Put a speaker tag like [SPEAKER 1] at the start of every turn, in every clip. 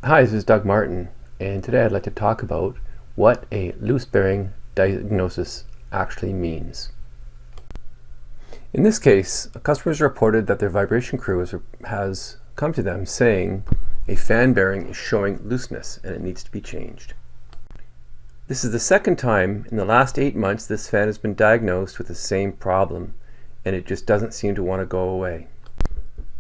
[SPEAKER 1] Hi, this is Doug Martin, and today I'd like to talk about what a loose bearing diagnosis actually means. In this case, customers reported that their vibration crew has come to them saying a fan bearing is showing looseness and it needs to be changed. This is the second time in the last 8 months this fan has been diagnosed with the same problem, and it just doesn't seem to want to go away.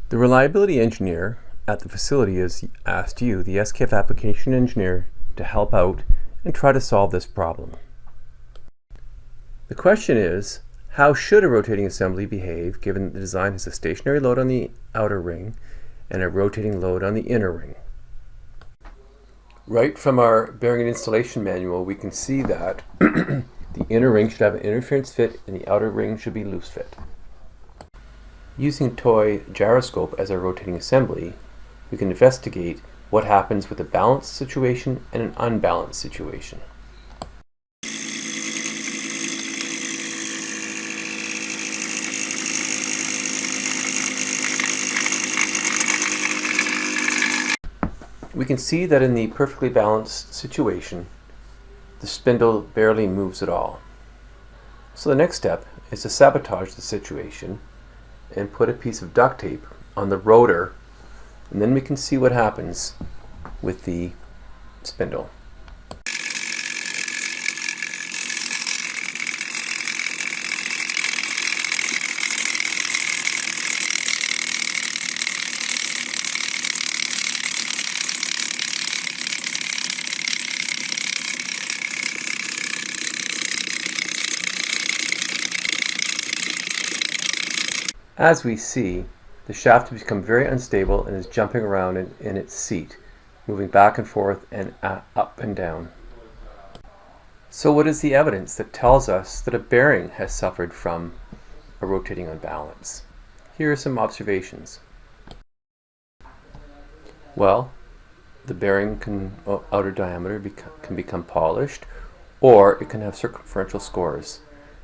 [SPEAKER 1] The reliability engineer at the facility has asked you, the SKF application engineer, to help out and try to solve this problem. The question is, how should a rotating assembly behave given that the design has a stationary load on the outer ring and a rotating load on the inner ring? Right from our bearing and installation manual, we can see that the inner ring should have an interference fit and the outer ring should be loose fit. Using a toy gyroscope as our rotating assembly, we can investigate what happens with a balanced situation and an unbalanced situation. We can see that in the perfectly balanced situation, the spindle barely moves at all. So the next step is to sabotage the situation and put a piece of duct tape on the rotor, and then we can see what happens with the spindle. As we see, the shaft has become very unstable and is jumping around in its seat, moving back and forth and up and down. So what is the evidence that tells us that a bearing has suffered from a rotating unbalance? Here are some observations. Well, the bearing outer diameter can become polished, or it can have circumferential scores,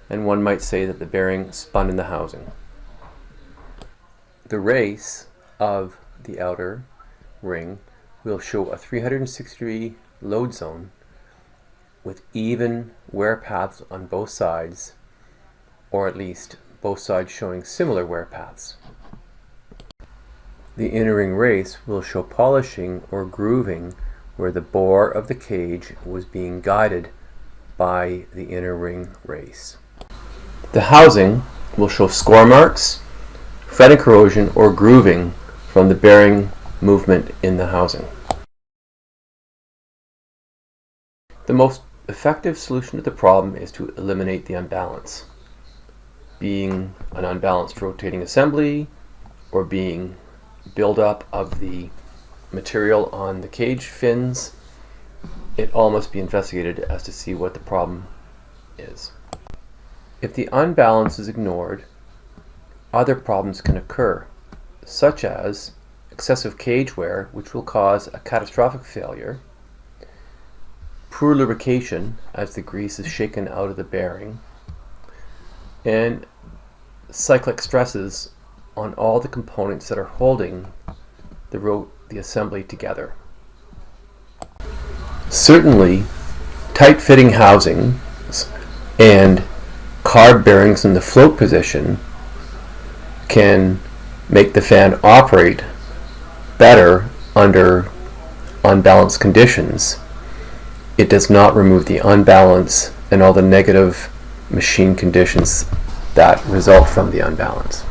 [SPEAKER 1] and one might say that the bearing spun in the housing. The race of the outer ring will show a 360-degree load zone with even wear paths on both sides, or at least both sides showing similar wear paths. The inner ring race will show polishing or grooving where the bore of the cage was being guided by the inner ring race. The housing will show score marks, fretting corrosion, or grooving from the bearing movement in the housing. The most effective solution to the problem is to eliminate the unbalance, being an unbalanced rotating assembly or being buildup of the material on the cage fins. It all must be investigated as to see what the problem is. If the unbalance is ignored, other problems can occur, such as excessive cage wear, which will cause a catastrophic failure, poor lubrication as the grease is shaken out of the bearing, and cyclic stresses on all the components that are holding the assembly together. Certainly, tight-fitting housings and carb bearings in the float position can make the fan operate better under unbalanced conditions. It does not remove the unbalance and all the negative machine conditions that result from the unbalance.